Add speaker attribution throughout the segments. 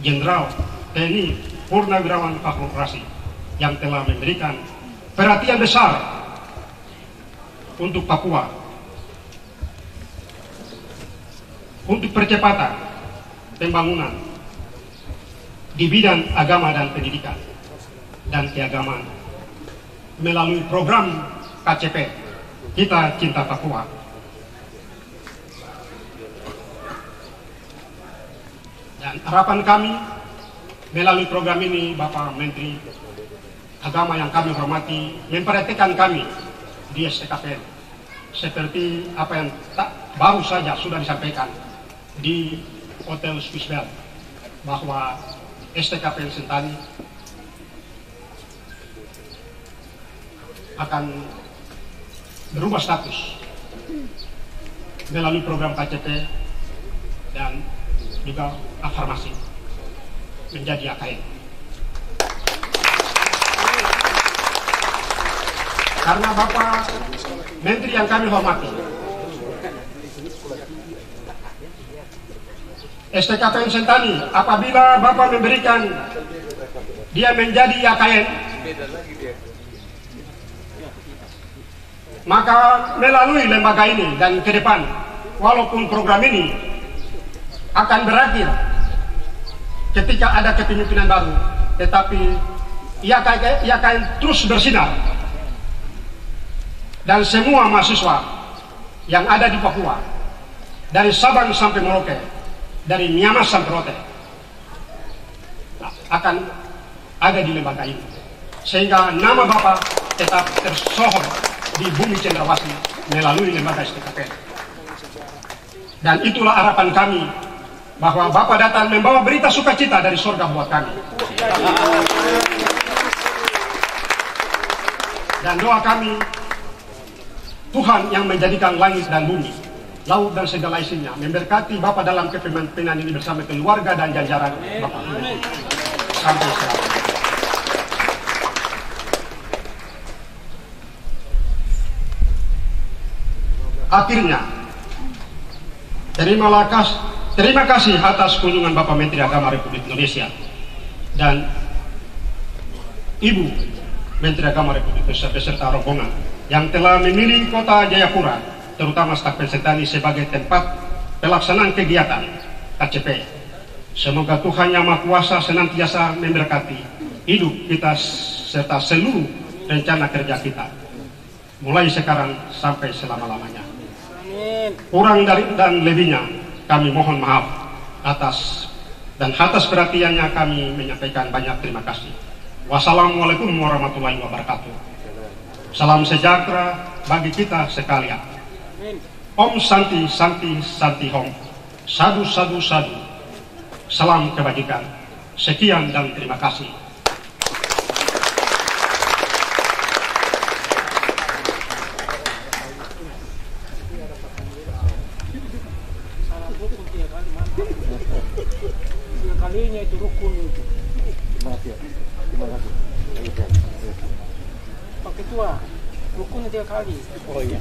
Speaker 1: Jenderal TNI Purnawirawan Fakhrul Razi yang telah memberikan perhatian besar untuk Papua, untuk percepatan pembangunan di bidang agama dan pendidikan dan keagamaan melalui program KCP Kita Cinta Papua. Dan harapan kami melalui program ini, Bapak Menteri Agama yang kami hormati memperhatikan kami di STKPN seperti apa yang baru saja sudah disampaikan di Hotel Swiss Bell, bahwa STKPN Sentani akan berubah status melalui program KCP dan juga afirmasi menjadi AKN. Karena Bapak Menteri yang kami hormati, STKPN Sentani apabila Bapak memberikan dia menjadi AKN, maka melalui lembaga ini dan ke depan, walaupun program ini akan berakhir ketika ada kepemimpinan baru, tetapi ia akan terus bersinar. Dan semua mahasiswa yang ada di Papua, dari Sabang sampai Merauke, dari Miangas sampai Rote, akan ada di lembaga ini, sehingga nama Bapak tetap tersohor di bumi Cendrawasih melalui lembaga STKPN. Dan itulah harapan kami, bahwa Bapak datang membawa berita sukacita dari surga buat kami. Dan doa kami, Tuhan yang menjadikan langit dan bumi, laut dan segala isinya, memberkati Bapak dalam kepemimpinan ini bersama keluarga dan jajaran Bapak ini sampai selamanya. Akhirnya, terima kasih atas kunjungan Bapak Menteri Agama Republik Indonesia dan Ibu Menteri Agama Republik Indonesia beserta rombongan yang telah memilih kota Jayapura, terutama STKPN Sentani, sebagai tempat pelaksanaan kegiatan KCP. Semoga Tuhan Yang Maha Kuasa senantiasa memberkati hidup kita serta seluruh rencana kerja kita, mulai sekarang sampai selama-lamanya. Kurang dari dan lebihnya kami mohon maaf atas perhatiannya. Kami menyampaikan banyak terima kasih. Wassalamualaikum warahmatullahi wabarakatuh. Salam sejahtera bagi kita sekalian. Om Santi Santi Santi Hom. Sadu Sadu Sadu. Salam kebajikan. Sekian dan terima kasih.
Speaker 2: Kalinya itu rukun itu. Terima kasih. Pak Ketua, rukunnya 3 kali. Oh iya.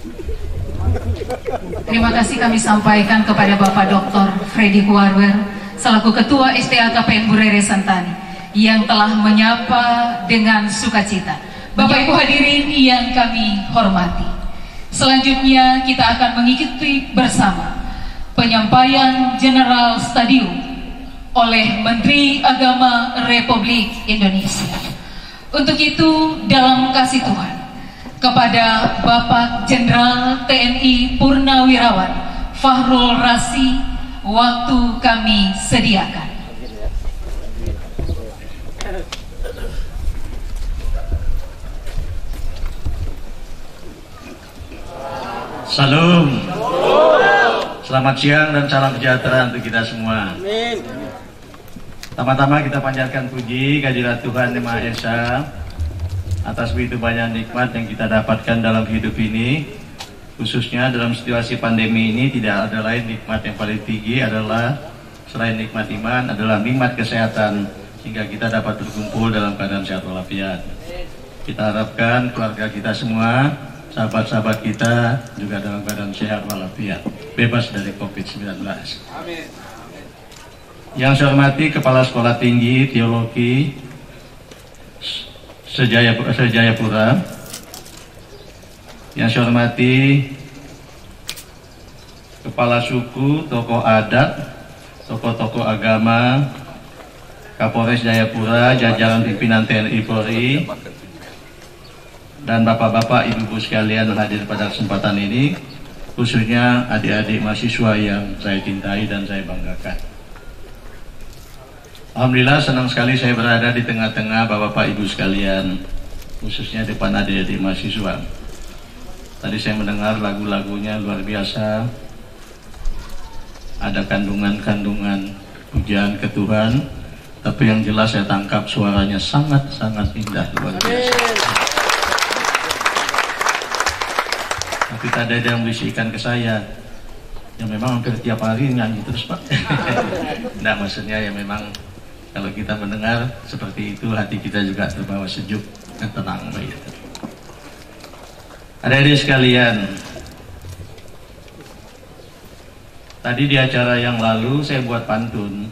Speaker 3: Terima kasih kami sampaikan kepada Bapak Dr. Freddy Kuarwer selaku Ketua STKPN Burere Sentani yang telah menyapa dengan sukacita. Bapak Ibu hadirin yang kami hormati, selanjutnya kita akan mengikuti bersama penyampaian General Stadium oleh Menteri Agama Republik Indonesia. Untuk itu, dalam kasih Tuhan kepada Bapak Jenderal TNI Purnawirawan Fakhrul Razi, waktu kami sediakan.
Speaker 4: Salam. Selamat siang dan salam sejahtera untuk kita semua. Pertama-tama kita panjatkan puji kehadirat Tuhan Yang Maha Esa atas begitu banyak nikmat yang kita dapatkan dalam hidup ini, khususnya dalam situasi pandemi ini. Tidak ada lain nikmat yang paling tinggi adalah selain nikmat iman, adalah nikmat kesehatan, sehingga kita dapat berkumpul dalam keadaan sehat walafiat. Kita harapkan keluarga kita semua, sahabat-sahabat kita juga dalam keadaan sehat walafiat, bebas dari COVID-19. Amin. Yang saya hormati Kepala Sekolah Tinggi Teologi Sejayapura, yang saya hormati Kepala Suku, tokoh adat, tokoh-tokoh agama, Kapolres Jayapura, jajaran pimpinan TNI Polri, dan bapak-bapak, ibu-ibu sekalian yang hadir pada kesempatan ini, khususnya adik-adik mahasiswa yang saya cintai dan saya banggakan. Alhamdulillah senang sekali saya berada di tengah-tengah bapak-bapak ibu sekalian, khususnya depan adik-adik mahasiswa. Tadi saya mendengar lagu-lagunya luar biasa, ada kandungan-kandungan pujian ke Tuhan, tapi yang jelas saya tangkap suaranya sangat-sangat indah, luar biasa. Tapi tadi ada yang bisikan ke saya, ya memang hampir tiap hari nyanyi terus Pak. Nah maksudnya ya memang kalau kita mendengar seperti itu, hati kita juga terbawa sejuk dan tenang begitu. Adik-adik sekalian, tadi di acara yang lalu saya buat pantun.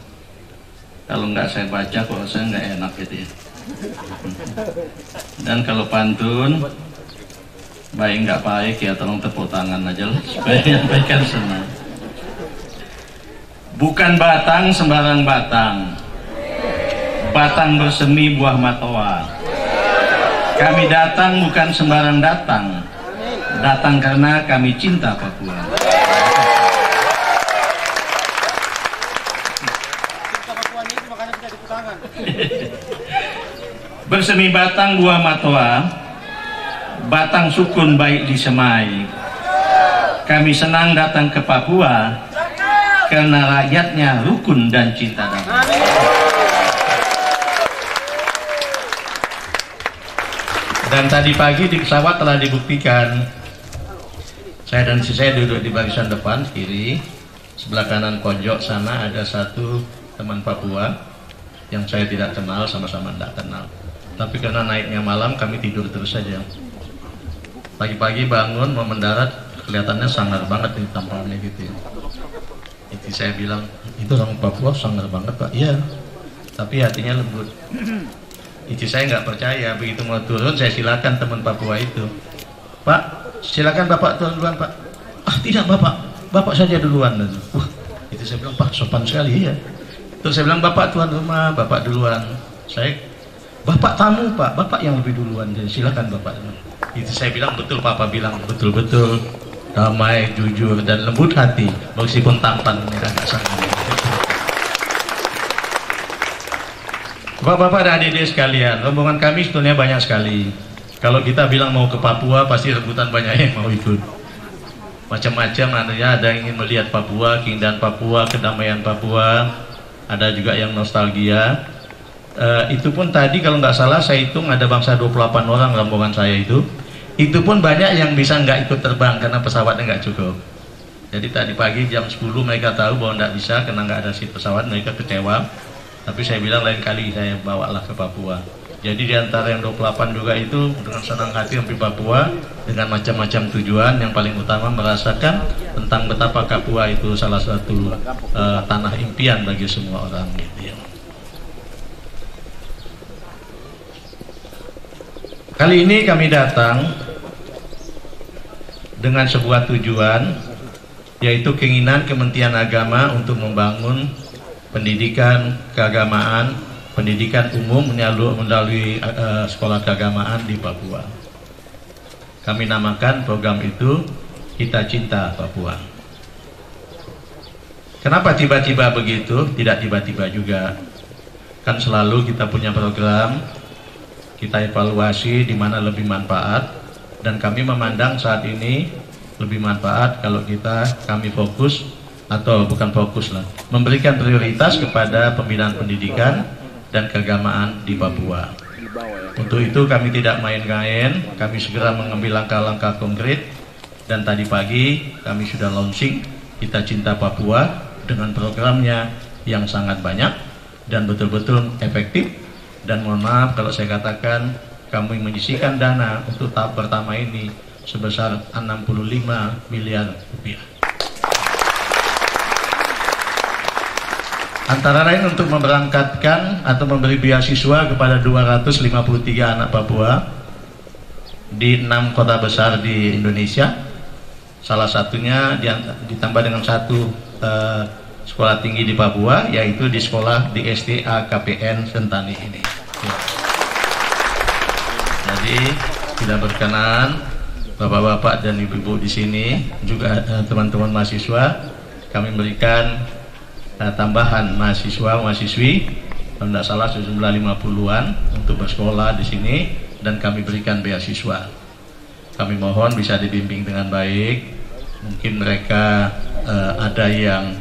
Speaker 4: Kalau nggak saya baca kok saya nggak enak gitu ya. Dan kalau pantun baik nggak baik ya tolong tepuk tangan aja lah supaya nyampaikan senang. Bukan batang sembarang batang, batang bersemi buah matoa. Kami datang bukan sembarang datang, datang karena kami cinta Papua. Bersemi batang buah matoa, batang sukun baik disemai. Kami senang datang ke Papua karena rakyatnya rukun dan cinta damai. Dan tadi pagi di pesawat telah dibuktikan, saya dan istri saya duduk di barisan depan kiri, sebelah kanan pojok sana ada satu teman Papua yang saya tidak kenal, sama-sama tidak kenal. Tapi karena naiknya malam kami tidur terus saja. Pagi-pagi bangun mau mendarat kelihatannya sangar banget ini tampangnya gitu ya. Itu saya bilang, itu orang Papua sangar banget Pak. Iya, tapi hatinya lembut. Itu saya nggak percaya. Begitu mau turun saya silakan teman Papua itu, Pak silakan Bapak turun duluan Pak. Ah tidak Bapak, Bapak saja duluan. Itu saya bilang Pak sopan sekali ya. Terus saya bilang Bapak tuan rumah, Bapak duluan. Saya Bapak tamu Pak, Bapak yang lebih duluan. Jadi silakan Bapak. Itu saya bilang betul Papa bilang betul-betul damai, jujur dan lembut hati meskipun tampannya agak sangat. Bapak-bapak dan adik-adik sekalian, rombongan kami sebetulnya banyak sekali. Kalau kita bilang mau ke Papua, pasti rebutan banyak yang mau ikut. Macam-macam ada yang ingin melihat Papua, keindahan Papua, kedamaian Papua. Ada juga yang nostalgia. Itu pun tadi kalau nggak salah saya hitung ada bangsa 28 orang rombongan saya itu. Itu pun banyak yang bisa nggak ikut terbang karena pesawatnya nggak cukup. Jadi tadi pagi jam 10 mereka tahu bahwa nggak bisa karena nggak ada seat pesawat, mereka kecewa. Tapi saya bilang lain kali saya bawalah ke Papua. Jadi di antara yang 28 juga itu dengan senang hati sampai Papua dengan macam-macam tujuan. Yang paling utama merasakan tentang betapa Papua itu salah satu tanah impian bagi semua orang gitu ya. Kali ini kami datang dengan sebuah tujuan, yaitu keinginan Kementerian Agama untuk membangun pendidikan keagamaan, pendidikan umum melalui sekolah keagamaan di Papua. Kami namakan program itu Kita Cinta Papua. Kenapa tiba-tiba begitu? Tidak tiba-tiba juga. Kan selalu kita punya program, kita evaluasi di mana lebih manfaat, dan kami memandang saat ini lebih manfaat kalau kami fokus, atau bukan fokus lah, memberikan prioritas kepada pembinaan pendidikan dan keagamaan di Papua. Untuk itu kami tidak main-main, kami segera mengambil langkah-langkah konkret, dan tadi pagi kami sudah launching Kita Cinta Papua dengan programnya yang sangat banyak dan betul-betul efektif. Dan mohon maaf kalau saya katakan kami menyisihkan dana untuk tahap pertama ini sebesar 65 miliar rupiah. Antara lain untuk memberangkatkan atau memberi beasiswa kepada 253 anak Papua di 6 kota besar di Indonesia. Salah satunya ditambah dengan satu sekolah tinggi di Papua, yaitu di sekolah di STA KPN Sentani ini. Ya. Jadi tidak berkenan Bapak-bapak dan Ibu-ibu di sini, juga teman-teman mahasiswa, kami berikan tambahan mahasiswa-mahasiswi, kalau tidak salah sejumlah 50-an untuk bersekolah di sini, dan kami berikan beasiswa. Kami mohon bisa dibimbing dengan baik. Mungkin mereka ada yang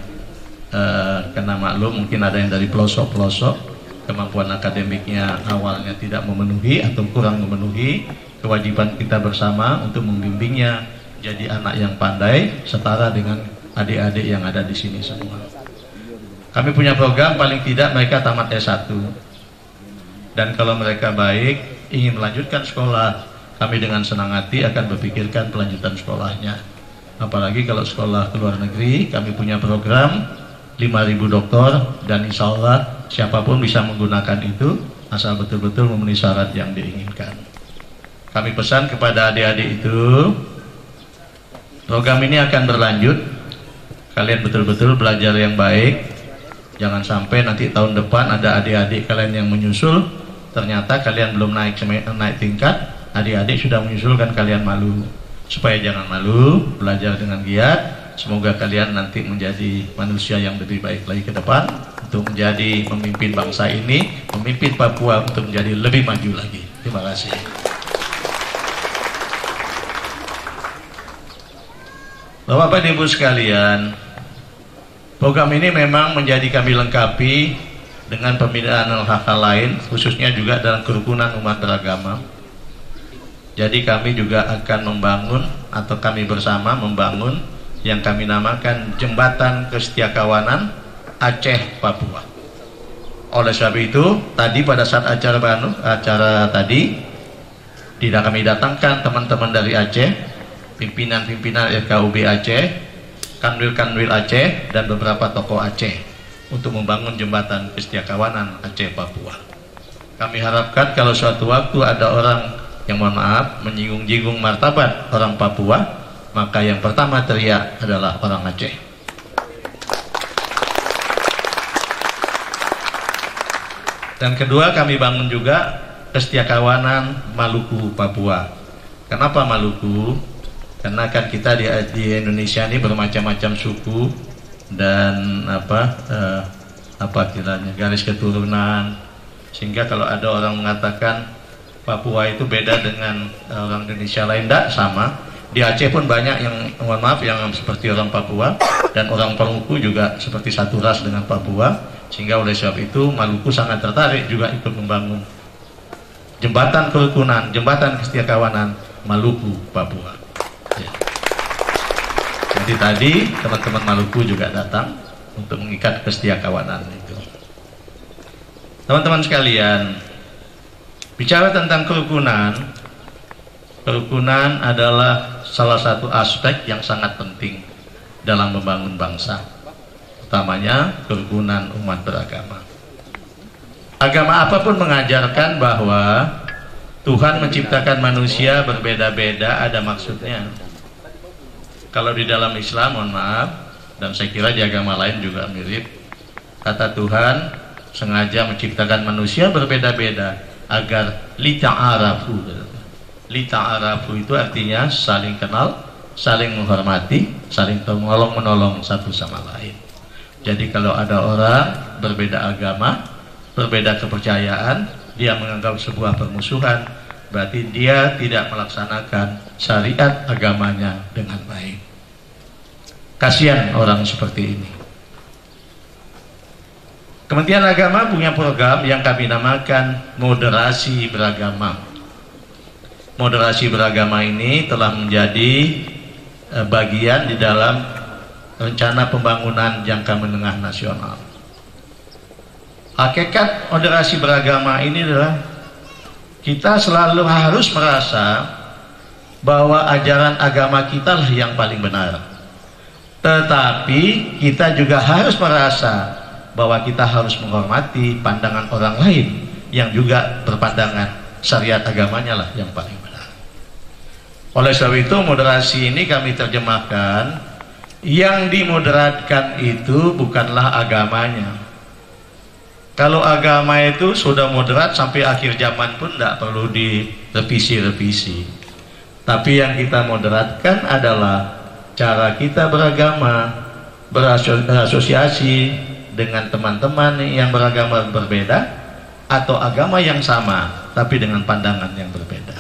Speaker 4: kena maklum, mungkin ada yang dari pelosok-pelosok, kemampuan akademiknya awalnya tidak memenuhi atau kurang memenuhi. Kewajiban kita bersama untuk membimbingnya jadi anak yang pandai setara dengan adik-adik yang ada di sini semua. Kami punya program paling tidak mereka tamat S1, dan kalau mereka baik ingin melanjutkan sekolah, kami dengan senang hati akan berpikirkan pelanjutan sekolahnya. Apalagi kalau sekolah ke luar negeri, kami punya program 5.000 doktor, dan insya Allah siapapun bisa menggunakan itu asal betul-betul memenuhi syarat yang diinginkan. Kami pesan kepada adik-adik itu, program ini akan berlanjut. Kalian betul-betul belajar yang baik. Jangan sampai nanti tahun depan ada adik-adik kalian yang menyusul, ternyata kalian belum naik tingkat, adik-adik sudah menyusulkan, kalian malu. Supaya jangan malu, belajar dengan giat. Semoga kalian nanti menjadi manusia yang lebih baik lagi ke depan, untuk menjadi pemimpin bangsa ini, memimpin Papua untuk menjadi lebih maju lagi. Terima kasih. Bapak dan Ibu sekalian, program ini memang menjadi kami lengkapi dengan pembinaan hal-hal lain, khususnya juga dalam kerukunan umat beragama. Jadi kami juga akan membangun, atau kami bersama membangun, yang kami namakan Jembatan Kesetiakawanan Aceh Papua. Oleh sebab itu, tadi pada saat acara tadi, tidak kami datangkan teman-teman dari Aceh, pimpinan-pimpinan FKUB Aceh, kanwil-kanwil Aceh, dan beberapa tokoh Aceh untuk membangun Jembatan Kesetiakawanan Aceh Papua. Kami harapkan kalau suatu waktu ada orang yang mohon maaf menyinggung-jinggung martabat orang Papua, maka yang pertama teriak adalah orang Aceh. Dan kedua, kami bangun juga Kesetiakawanan Maluku Papua. Kenapa Maluku? Karena kan kita di Indonesia ini bermacam-macam suku dan kiranya garis keturunan, sehingga kalau ada orang mengatakan Papua itu beda dengan orang Indonesia lain, tidak sama. Di Aceh pun banyak yang mohon maaf yang seperti orang Papua, dan orang Maluku juga seperti satu ras dengan Papua, sehingga oleh sebab itu Maluku sangat tertarik juga ikut membangun jembatan kerukunan, jembatan kesetiakawanan Maluku Papua. Ya. Jadi tadi teman-teman Maluku juga datang untuk mengikat kesetiakawanan itu. Teman-teman sekalian, bicara tentang kerukunan, kerukunan adalah salah satu aspek yang sangat penting dalam membangun bangsa, utamanya kerukunan umat beragama. Agama apapun mengajarkan bahwa Tuhan menciptakan manusia berbeda-beda, ada maksudnya. Kalau di dalam Islam, mohon maaf, dan saya kira di agama lain juga mirip, kata Tuhan sengaja menciptakan manusia berbeda-beda agar lita'arafu. Lita'arafu itu artinya saling kenal, saling menghormati, saling menolong satu sama lain. Jadi kalau ada orang berbeda agama, berbeda kepercayaan, dia menganggap sebuah permusuhan, berarti dia tidak melaksanakan syariat agamanya dengan baik. Kasihan orang seperti ini. Kementerian Agama punya program yang kami namakan moderasi beragama. Moderasi beragama ini telah menjadi bagian di dalam rencana pembangunan jangka menengah nasional. Hakikat moderasi beragama ini adalah kita selalu harus merasa bahwa ajaran agama kita lah yang paling benar. Tetapi kita juga harus merasa bahwa kita harus menghormati pandangan orang lain yang juga berpandangan syariat agamanya lah yang paling benar. Oleh sebab itu moderasi ini kami terjemahkan, yang dimoderatkan itu bukanlah agamanya. Kalau agama itu sudah moderat sampai akhir zaman pun tidak perlu direvisi-revisi. Tapi yang kita moderatkan adalah cara kita beragama, berasosiasi dengan teman-teman yang beragama berbeda atau agama yang sama tapi dengan pandangan yang berbeda.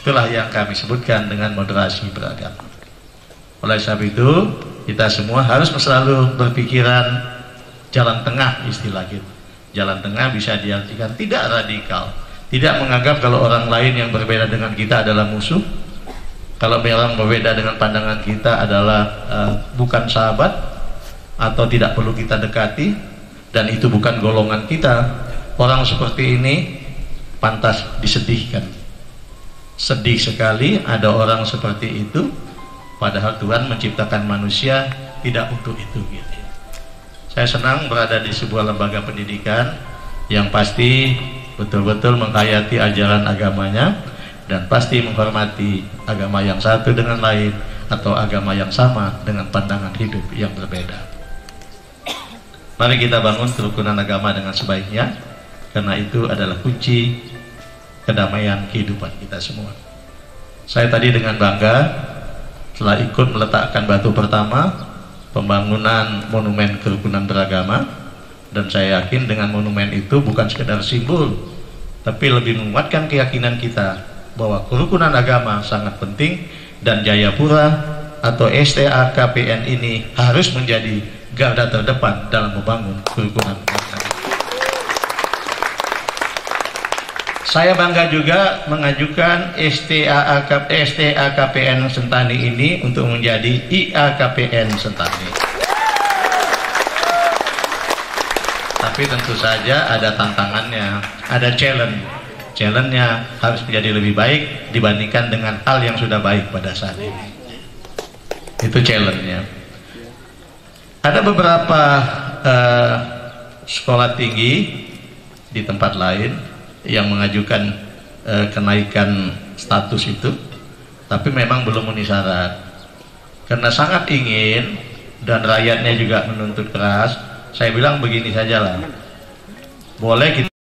Speaker 4: Itulah yang kami sebutkan dengan moderasi beragama. Oleh sebab itu kita semua harus selalu berpikiran jalan tengah, istilah gitu. Jalan tengah bisa diartikan tidak radikal, tidak menganggap kalau orang lain yang berbeda dengan kita adalah musuh, kalau orang berbeda dengan pandangan kita adalah bukan sahabat atau tidak perlu kita dekati, dan itu bukan golongan kita. Orang seperti ini pantas disedihkan. Sedih sekali ada orang seperti itu, padahal Tuhan menciptakan manusia tidak untuk itu gitu. Saya senang berada di sebuah lembaga pendidikan yang pasti betul-betul menghayati ajaran agamanya dan pasti menghormati agama yang satu dengan lain atau agama yang sama dengan pandangan hidup yang berbeda. Mari kita bangun kerukunan agama dengan sebaiknya, karena itu adalah kunci kedamaian kehidupan kita semua. Saya tadi dengan bangga telah ikut meletakkan batu pertama pembangunan monumen kerukunan beragama, dan saya yakin dengan monumen itu bukan sekedar simbol, tapi lebih menguatkan keyakinan kita bahwa kerukunan agama sangat penting, dan Jayapura atau STA-KPN ini harus menjadi garda terdepan dalam membangun kerukunan agama. Saya bangga juga mengajukan STA-KPN Sentani ini untuk menjadi IA-KPN Sentani. Tapi tentu saja ada tantangannya, ada challenge. Challenge-nya harus menjadi lebih baik dibandingkan dengan hal yang sudah baik pada saat ini. Itu challenge-nya. Ada beberapa sekolah tinggi di tempat lain yang mengajukan kenaikan status itu, tapi memang belum memenuhi syarat. Karena sangat ingin dan rakyatnya juga menuntut keras, saya bilang begini sajalah, boleh kita